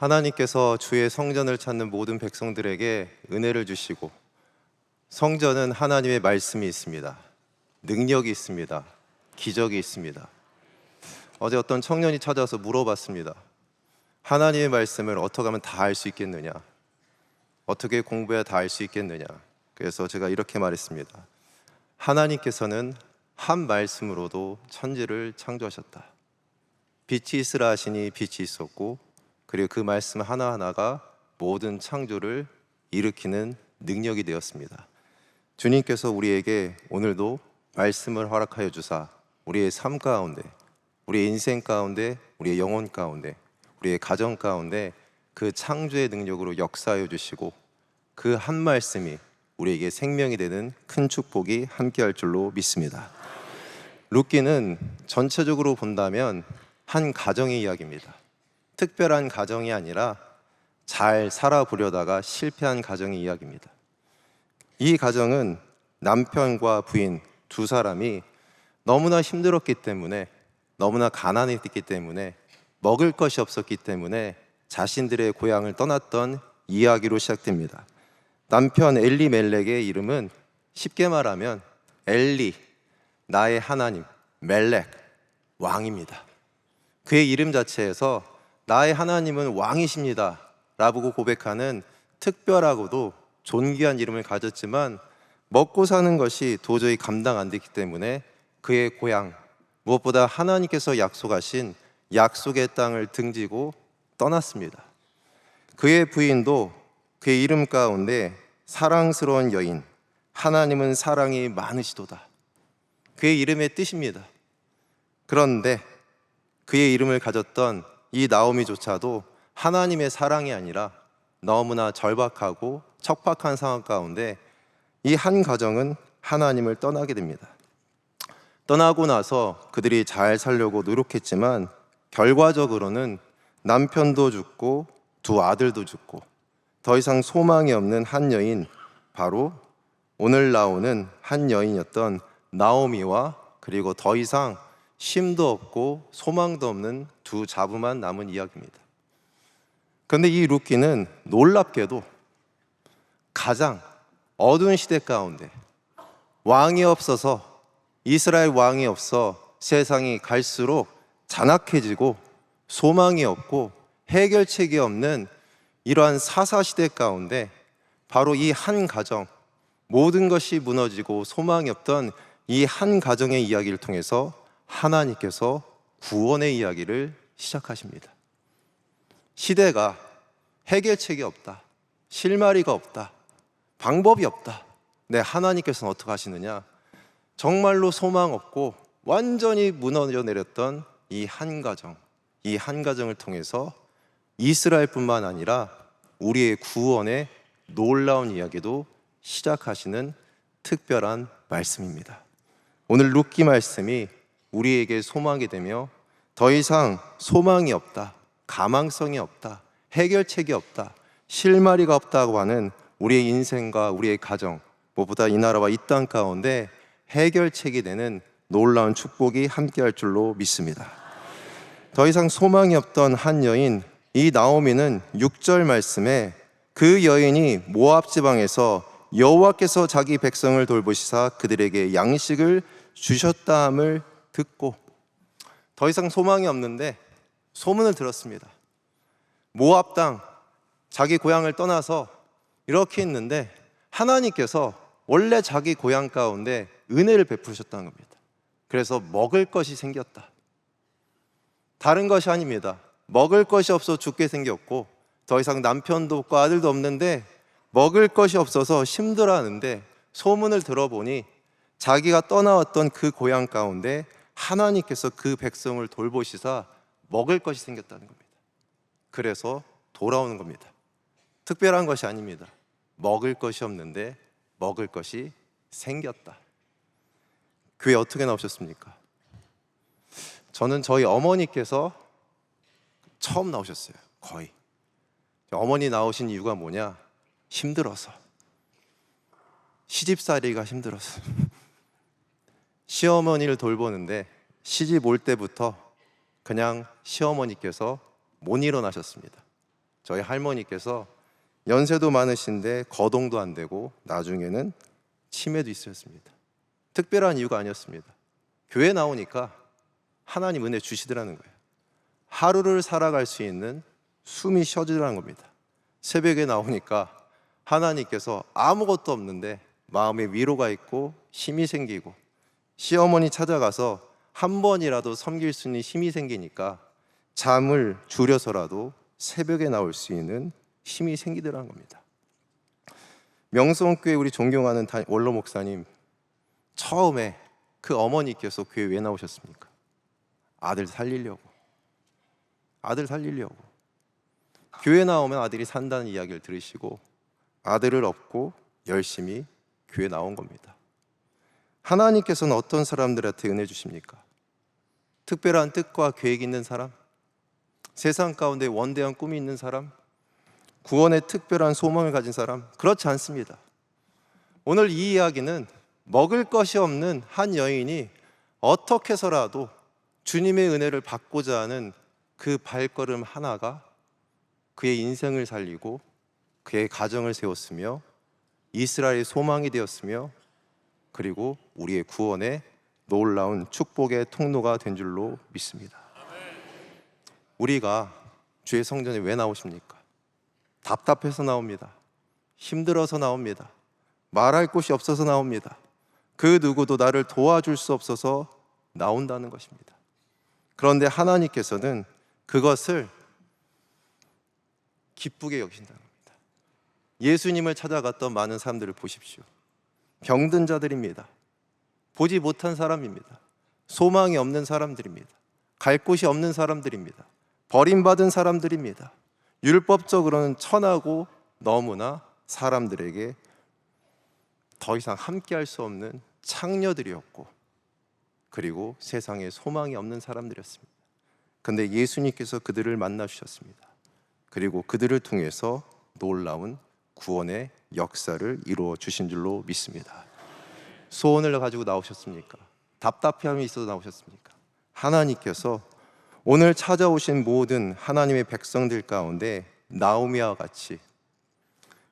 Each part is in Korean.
하나님께서 주의 성전을 찾는 모든 백성들에게 은혜를 주시고, 성전은 하나님의 말씀이 있습니다. 능력이 있습니다. 기적이 있습니다. 어제 어떤 청년이 찾아와서 물어봤습니다. 하나님의 말씀을 어떻게 하면 다 알 수 있겠느냐? 어떻게 공부해야 다 알 수 있겠느냐? 그래서 제가 이렇게 말했습니다. 하나님께서는 한 말씀으로도 천지를 창조하셨다. 빛이 있으라 하시니 빛이 있었고, 그리고 그 말씀 하나하나가 모든 창조를 일으키는 능력이 되었습니다. 주님께서 우리에게 오늘도 말씀을 허락하여 주사 우리의 삶 가운데, 우리의 인생 가운데, 우리의 영혼 가운데, 우리의 가정 가운데 그 창조의 능력으로 역사하여 주시고, 그 한 말씀이 우리에게 생명이 되는 큰 축복이 함께할 줄로 믿습니다. 룻기는 전체적으로 본다면 한 가정의 이야기입니다. 특별한 가정이 아니라 잘 살아보려다가 실패한 가정의 이야기입니다. 이 가정은 남편과 부인 두 사람이 너무나 힘들었기 때문에, 너무나 가난했기 때문에, 먹을 것이 없었기 때문에 자신들의 고향을 떠났던 이야기로 시작됩니다. 남편 엘리멜렉의 이름은 쉽게 말하면 엘리, 나의 하나님, 멜렉, 왕입니다. 그의 이름 자체에서 나의 하나님은 왕이십니다 라고 고백하는 특별하고도 존귀한 이름을 가졌지만, 먹고 사는 것이 도저히 감당 안 됐기 때문에 그의 고향, 무엇보다 하나님께서 약속하신 약속의 땅을 등지고 떠났습니다. 그의 부인도 그의 이름 가운데 사랑스러운 여인, 하나님은 사랑이 많으시도다, 그의 이름의 뜻입니다. 그런데 그의 이름을 가졌던 이 나오미조차도 하나님의 사랑이 아니라 너무나 절박하고 척박한 상황 가운데 이 한 가정은 하나님을 떠나게 됩니다. 떠나고 나서 그들이 잘 살려고 노력했지만 결과적으로는 남편도 죽고 두 아들도 죽고 더 이상 소망이 없는 한 여인, 바로 오늘 나오는 한 여인이었던 나오미와, 그리고 더 이상 쉼도 없고 소망도 없는 두 자부만 남은 이야기입니다. 그런데 이 룻기는 놀랍게도 가장 어두운 시대 가운데, 왕이 없어서, 이스라엘 왕이 없어 세상이 갈수록 잔악해지고 소망이 없고 해결책이 없는 이러한 사사시대 가운데 바로 이 한 가정, 모든 것이 무너지고 소망이 없던 이 한 가정의 이야기를 통해서 하나님께서 구원의 이야기를 시작하십니다. 시대가 해결책이 없다, 실마리가 없다, 방법이 없다. 네, 하나님께서는 어떻게 하시느냐? 정말로 소망 없고 완전히 무너져 내렸던 이 한 가정, 이 한 가정을 통해서 이스라엘뿐만 아니라 우리의 구원의 놀라운 이야기도 시작하시는 특별한 말씀입니다. 오늘 룻기 말씀이 우리에게 소망이 되며, 더 이상 소망이 없다, 가망성이 없다, 해결책이 없다, 실마리가 없다고 하는 우리의 인생과 우리의 가정, 무엇보다 이 나라와 이 땅 가운데 해결책이 되는 놀라운 축복이 함께할 줄로 믿습니다. 더 이상 소망이 없던 한 여인, 이 나오미는 6절 말씀에 그 여인이 모압 지방에서 여호와께서 자기 백성을 돌보시사 그들에게 양식을 주셨다 함을 듣고, 더 이상 소망이 없는데 소문을 들었습니다. 모압 땅, 자기 고향을 떠나서 이렇게 있는데 하나님께서 원래 자기 고향 가운데 은혜를 베푸셨다는 겁니다. 그래서 먹을 것이 생겼다. 다른 것이 아닙니다. 먹을 것이 없어 죽게 생겼고, 더 이상 남편도 없고 아들도 없는데 먹을 것이 없어서 힘들어하는데, 소문을 들어보니 자기가 떠나왔던 그 고향 가운데 하나님께서 그 백성을 돌보시사 먹을 것이 생겼다는 겁니다. 그래서 돌아오는 겁니다. 특별한 것이 아닙니다. 먹을 것이 없는데 먹을 것이 생겼다. 교회 어떻게 나오셨습니까? 저는 저희 어머니께서 처음 나오셨어요. 거의. 어머니 나오신 이유가 뭐냐? 힘들어서. 시집살이가 힘들어서. 시어머니를 돌보는데 시집 올 때부터 그냥 시어머니께서 못 일어나셨습니다. 저희 할머니께서 연세도 많으신데 거동도 안 되고 나중에는 치매도 있으셨습니다. 특별한 이유가 아니었습니다. 교회 나오니까 하나님 은혜 주시더라는 거예요. 하루를 살아갈 수 있는 숨이 쉬어지더라는 겁니다. 새벽에 나오니까 하나님께서 아무것도 없는데 마음에 위로가 있고 힘이 생기고, 시어머니 찾아가서 한 번이라도 섬길 수 있는 힘이 생기니까 잠을 줄여서라도 새벽에 나올 수 있는 힘이 생기더라는 겁니다. 명성교회 우리 존경하는 원로 목사님, 처음에 그 어머니께서 교회 왜 나오셨습니까? 아들 살리려고. 교회 나오면 아들이 산다는 이야기를 들으시고 아들을 얻고 열심히 교회 나온 겁니다. 하나님께서는 어떤 사람들한테 은혜 주십니까? 특별한 뜻과 계획이 있는 사람? 세상 가운데 원대한 꿈이 있는 사람? 구원의 특별한 소망을 가진 사람? 그렇지 않습니다. 오늘 이 이야기는 먹을 것이 없는 한 여인이 어떻게 해서라도 주님의 은혜를 받고자 하는 그 발걸음 하나가 그의 인생을 살리고 그의 가정을 세웠으며 이스라엘의 소망이 되었으며, 그리고 우리의 구원의 놀라운 축복의 통로가 된 줄로 믿습니다. 우리가 주의 성전에 왜 나오십니까? 답답해서 나옵니다. 힘들어서 나옵니다. 말할 곳이 없어서 나옵니다. 그 누구도 나를 도와줄 수 없어서 나온다는 것입니다. 그런데 하나님께서는 그것을 기쁘게 여기신다는 겁니다. 예수님을 찾아갔던 많은 사람들을 보십시오. 병든 자들입니다. 보지 못한 사람입니다. 소망이 없는 사람들입니다. 갈 곳이 없는 사람들입니다. 버림받은 사람들입니다. 율법적으로는 천하고 너무나 사람들에게 더 이상 함께할 수 없는 창녀들이었고, 그리고 세상에 소망이 없는 사람들이었습니다. 그런데 예수님께서 그들을 만나 주셨습니다. 그리고 그들을 통해서 놀라운 구원의 역사를 이루어 주신 줄로 믿습니다. 소원을 가지고 나오셨습니까? 답답함이 있어서 나오셨습니까? 하나님께서 오늘 찾아오신 모든 하나님의 백성들 가운데 나오미와 같이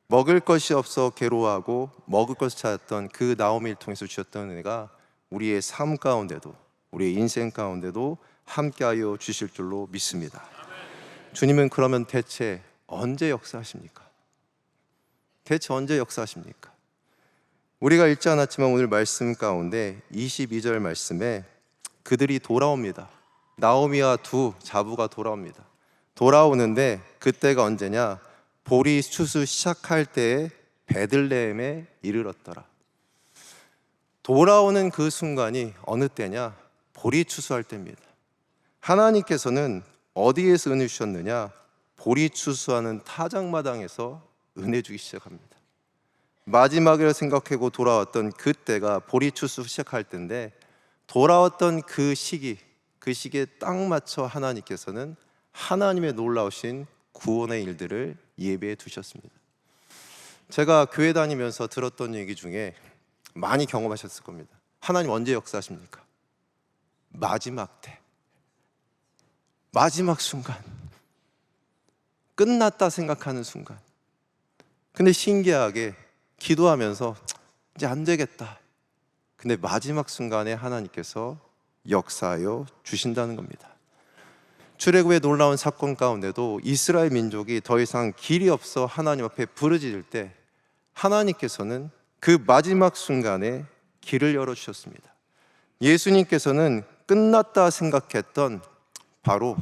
먹을 것이 없어 괴로워하고 먹을 것을 찾았던 그 나오미를 통해서 주셨던 은혜가 우리의 삶 가운데도, 우리의 인생 가운데도 함께하여 주실 줄로 믿습니다. 주님은 그러면 대체 언제 역사하십니까? 대체 언제 역사하십니까? 우리가 읽지 않았지만 오늘 말씀 가운데 22절 말씀에 그들이 돌아옵니다. 나오미와 두 자부가 돌아옵니다. 돌아오는데 그때가 언제냐? 보리 추수 시작할 때에 베들레헴에 이르렀더라. 돌아오는 그 순간이 어느 때냐? 보리 추수할 때입니다. 하나님께서는 어디에서 은혜 주셨느냐? 보리 추수하는 타작마당에서 은혜 주기 시작합니다. 마지막이라 생각하고 돌아왔던 그때가 보리 추수 시작할 때인데, 돌아왔던 그 시기에 딱 맞춰 하나님께서는 하나님의 놀라우신 구원의 일들을 예배해 두셨습니다. 제가 교회 다니면서 들었던 얘기 중에 많이 경험하셨을 겁니다. 하나님 언제 역사하십니까? 마지막 때, 마지막 순간, 끝났다 생각하는 순간. 근데 신기하게 기도하면서 이제 안 되겠다. 근데 마지막 순간에 하나님께서 역사하여 주신다는 겁니다. 출애굽의 놀라운 사건 가운데도 이스라엘 민족이 더 이상 길이 없어 하나님 앞에 부르짖을 때 하나님께서는 그 마지막 순간에 길을 열어주셨습니다. 예수님께서는 끝났다 생각했던 바로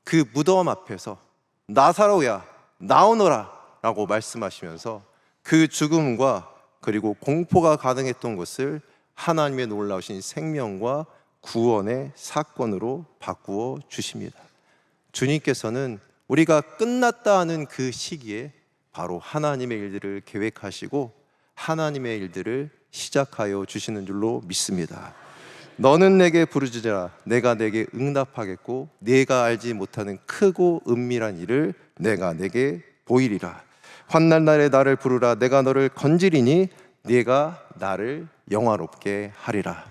그 무덤 앞에서 나사로야 나오너라 라고 말씀하시면서 그 죽음과 그리고 공포가 가능했던 것을 하나님의 놀라우신 생명과 구원의 사건으로 바꾸어 주십니다. 주님께서는 우리가 끝났다 하는 그 시기에 바로 하나님의 일들을 계획하시고 하나님의 일들을 시작하여 주시는 줄로 믿습니다. 너는 내게 부르짖으라 내가 내게 응답하겠고 네가 알지 못하는 크고 은밀한 일을 내가 내게 보이리라. 환난 날에 나를 부르라 내가 너를 건지리니 네가 나를 영화롭게 하리라.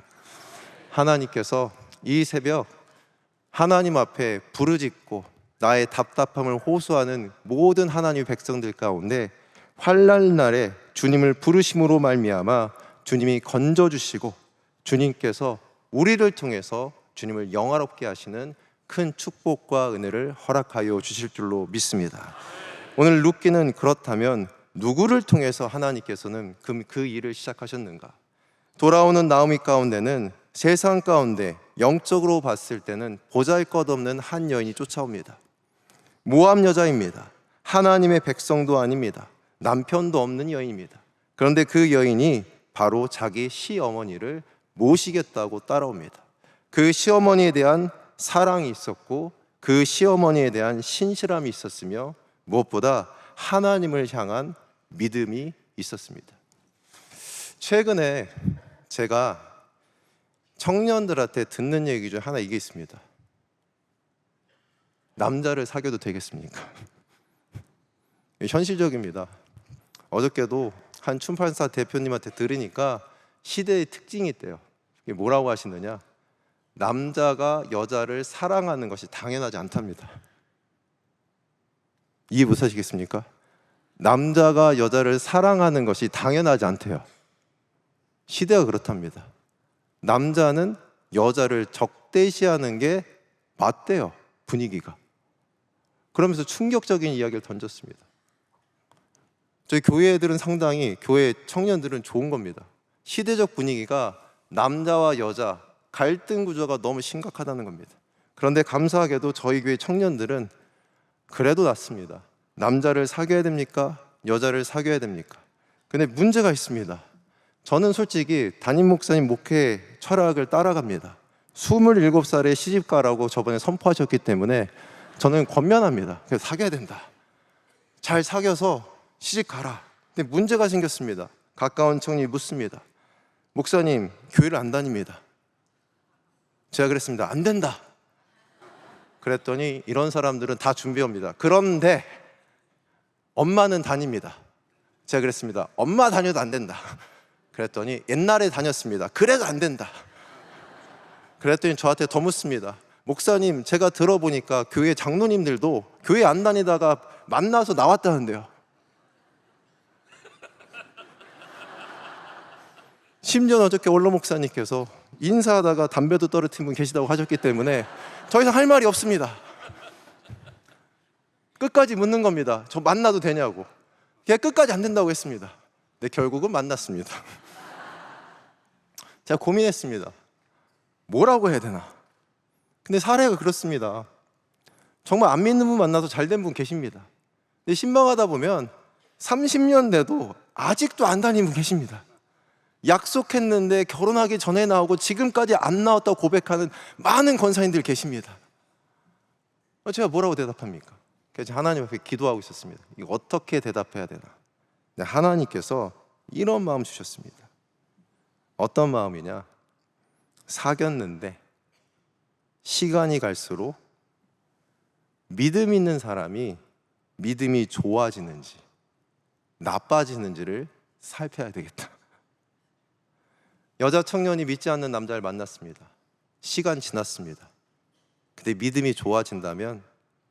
하나님께서 이 새벽 하나님 앞에 부르짖고 나의 답답함을 호소하는 모든 하나님의 백성들 가운데 환난 날에 주님을 부르심으로 말미암아 주님이 건져주시고 주님께서 우리를 통해서 주님을 영화롭게 하시는 큰 축복과 은혜를 허락하여 주실 줄로 믿습니다. 오늘 룻기는 그렇다면 누구를 통해서 하나님께서는 그 일을 시작하셨는가? 돌아오는 나오미 가운데는 세상 가운데 영적으로 봤을 때는 보잘것없는 한 여인이 쫓아옵니다. 모압 여자입니다. 하나님의 백성도 아닙니다. 남편도 없는 여인입니다. 그런데 그 여인이 바로 자기 시어머니를 모시겠다고 따라옵니다. 그 시어머니에 대한 사랑이 있었고 그 시어머니에 대한 신실함이 있었으며 무엇보다 하나님을 향한 믿음이 있었습니다. 최근에 제가 청년들한테 듣는 얘기 중 하나 이게 있습니다. 남자를 사귀어도 되겠습니까? 현실적입니다. 어저께도 한 출판사 대표님한테 들으니까 시대의 특징이 있대요. 이게 뭐라고 하시느냐? 남자가 여자를 사랑하는 것이 당연하지 않답니다. 이해 못하시겠습니까? 남자가 여자를 사랑하는 것이 당연하지 않대요. 시대가 그렇답니다. 남자는 여자를 적대시하는 게 맞대요, 분위기가. 그러면서 충격적인 이야기를 던졌습니다. 저희 교회 애들은 상당히, 교회 청년들은 좋은 겁니다. 시대적 분위기가 남자와 여자 갈등 구조가 너무 심각하다는 겁니다. 그런데 감사하게도 저희 교회 청년들은 그래도 낫습니다. 남자를 사귀어야 됩니까? 여자를 사귀어야 됩니까? 근데 문제가 있습니다. 저는 솔직히 담임 목사님 목회 철학을 따라갑니다. 27살에 시집가라고 저번에 선포하셨기 때문에 저는 권면합니다. 그래서 사귀어야 된다. 잘 사귀어서 시집가라. 근데 문제가 생겼습니다. 가까운 청년이 묻습니다. 목사님, 교회를 안 다닙니다. 제가 그랬습니다. 안 된다. 그랬더니 이런 사람들은 다 준비합니다. 그런데 엄마는 다닙니다. 제가 그랬습니다. 엄마 다녀도 안 된다. 그랬더니 옛날에 다녔습니다. 그래도 안 된다. 그랬더니 저한테 더 묻습니다. 목사님, 제가 들어보니까 교회 장로님들도 교회 안 다니다가 만나서 나왔다는데요. 심지어 어저께 원로 목사님께서 인사하다가 담배도 떨어뜨린 분 계시다고 하셨기 때문에 더 이상 할 말이 없습니다. 끝까지 묻는 겁니다. 저 만나도 되냐고. 걔 끝까지 안 된다고 했습니다. 근데 결국은 만났습니다. 제가 고민했습니다. 뭐라고 해야 되나? 근데 사례가 그렇습니다. 정말 안 믿는 분 만나서 잘 된 분 계십니다. 근데 신방하다 보면 30년 돼도 아직도 안 다니는 분 계십니다. 약속했는데 결혼하기 전에 나오고 지금까지 안 나왔다고 고백하는 많은 권사님들 계십니다. 제가 뭐라고 대답합니까? 그래서 하나님 앞에 기도하고 있었습니다. 이거 어떻게 대답해야 되나? 하나님께서 이런 마음 주셨습니다. 어떤 마음이냐? 사귀었는데 시간이 갈수록 믿음 있는 사람이 믿음이 좋아지는지 나빠지는지를 살펴야 되겠다. 여자 청년이 믿지 않는 남자를 만났습니다. 시간 지났습니다. 근데 믿음이 좋아진다면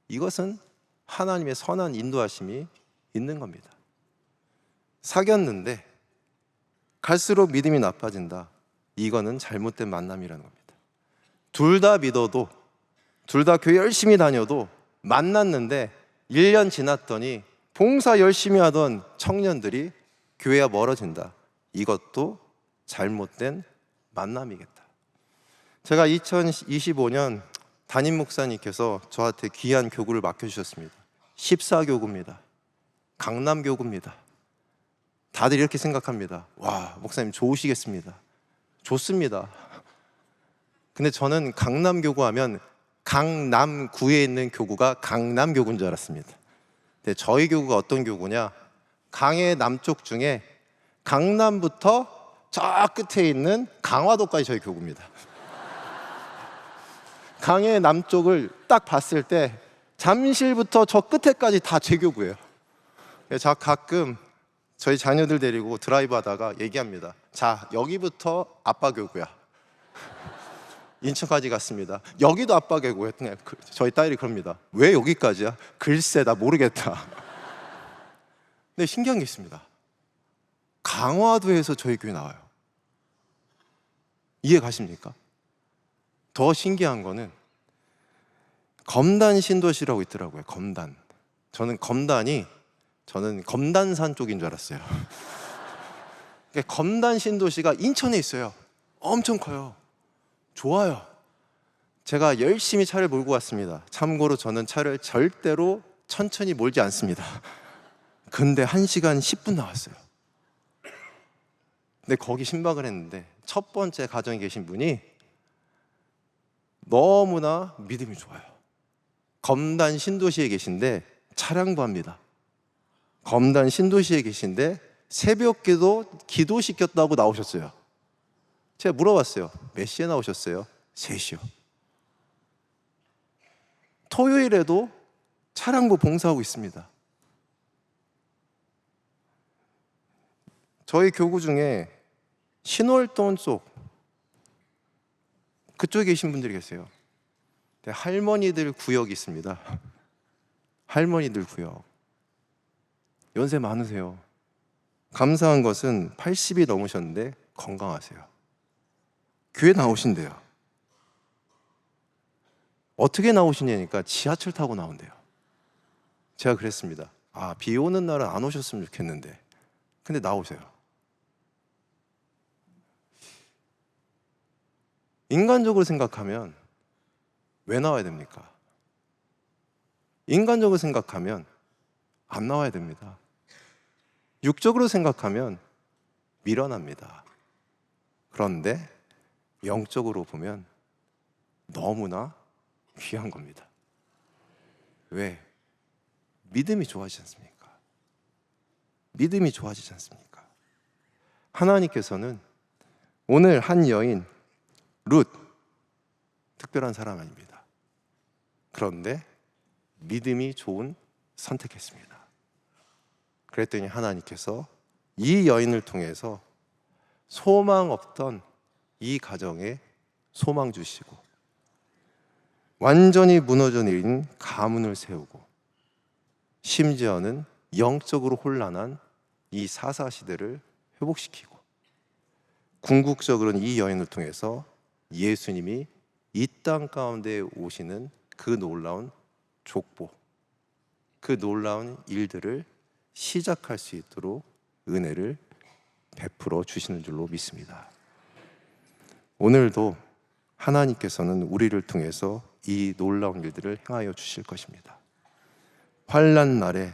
이것은 하나님의 선한 인도하심이 있는 겁니다. 사귀었는데 갈수록 믿음이 나빠진다. 이거는 잘못된 만남이라는 겁니다. 둘 다 믿어도, 둘 다 교회 열심히 다녀도 만났는데 1년 지났더니 봉사 열심히 하던 청년들이 교회와 멀어진다. 이것도 잘못된 만남이겠다. 제가 2025년 담임 목사님께서 저한테 귀한 교구를 맡겨주셨습니다. 14교구입니다. 강남교구입니다. 다들 이렇게 생각합니다. 와, 목사님 좋으시겠습니다. 좋습니다. 근데 저는 강남교구 하면 강남구에 있는 교구가 강남교구인 줄 알았습니다. 근데 저희 교구가 어떤 교구냐? 강의 남쪽 중에 강남부터 저 끝에 있는 강화도까지 저희 교구입니다. 강의 남쪽을 딱 봤을 때 잠실부터 저 끝에까지 다 제 교구예요. 그래서 가끔 저희 자녀들 데리고 드라이브 하다가 얘기합니다. 자, 여기부터 아빠 교구야. 인천까지 갔습니다. 여기도 아빠개고 했더니 저희 딸이 그럽니다. 왜 여기까지야? 글쎄 나 모르겠다. 근데 신기한 게 있습니다. 강화도에서 저희 교회 나와요. 이해 가십니까? 더 신기한 거는 검단 신도시라고 있더라고요. 검단. 저는 검단산 쪽인 줄 알았어요. 검단 신도시가 인천에 있어요. 엄청 커요. 좋아요. 제가 열심히 차를 몰고 왔습니다. 참고로 저는 차를 절대로 천천히 몰지 않습니다. 근데 1시간 10분 나왔어요. 근데 거기 신박을 했는데 첫 번째 가정에 계신 분이 너무나 믿음이 좋아요. 검단 신도시에 계신데 차량도 합니다. 검단 신도시에 계신데 새벽기도 기도시켰다고 나오셨어요. 제가 물어봤어요. 몇 시에 나오셨어요? 3시요. 토요일에도 차량부 봉사하고 있습니다. 저희 교구 중에 신월동 쪽 그쪽에 계신 분들이 계세요. 할머니들 구역이 있습니다. 할머니들 구역. 연세 많으세요. 감사한 것은 80이 넘으셨는데 건강하세요. 교회 나오신대요. 어떻게 나오시냐니까 지하철 타고 나온대요. 제가 그랬습니다. 비 오는 날은 안 오셨으면 좋겠는데. 근데 나오세요. 인간적으로 생각하면 왜 나와야 됩니까? 인간적으로 생각하면 안 나와야 됩니다. 육적으로 생각하면 미련합니다. 그런데 영적으로 보면 너무나 귀한 겁니다. 왜? 믿음이 좋아지지 않습니까? 믿음이 좋아지지 않습니까? 하나님께서는 오늘 한 여인 룻, 특별한 사람 아닙니다. 그런데 믿음이 좋은 선택했습니다. 그랬더니 하나님께서 이 여인을 통해서 소망 없던 이 가정에 소망 주시고 완전히 무너져 내린 가문을 세우고 심지어는 영적으로 혼란한 이 사사시대를 회복시키고 궁극적으로는 이 여인을 통해서 예수님이 이 땅 가운데 오시는 그 놀라운 족보, 그 놀라운 일들을 시작할 수 있도록 은혜를 베풀어 주시는 줄로 믿습니다. 오늘도 하나님께서는 우리를 통해서 이 놀라운 일들을 행하여 주실 것입니다. 환난 날에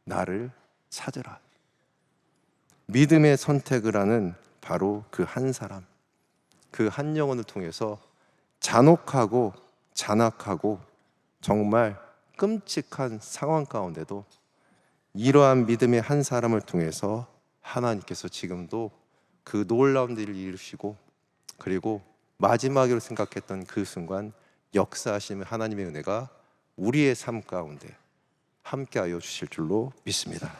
나를 찾으라. 믿음의 선택을 하는 바로 그 한 사람, 그 한 영혼을 통해서 잔혹하고 잔악하고 정말 끔찍한 상황 가운데도 이러한 믿음의 한 사람을 통해서 하나님께서 지금도 그 놀라운 일을 이루시고 그리고 마지막으로 생각했던 그 순간 역사하시는 하나님의 은혜가 우리의 삶 가운데 함께하여 주실 줄로 믿습니다.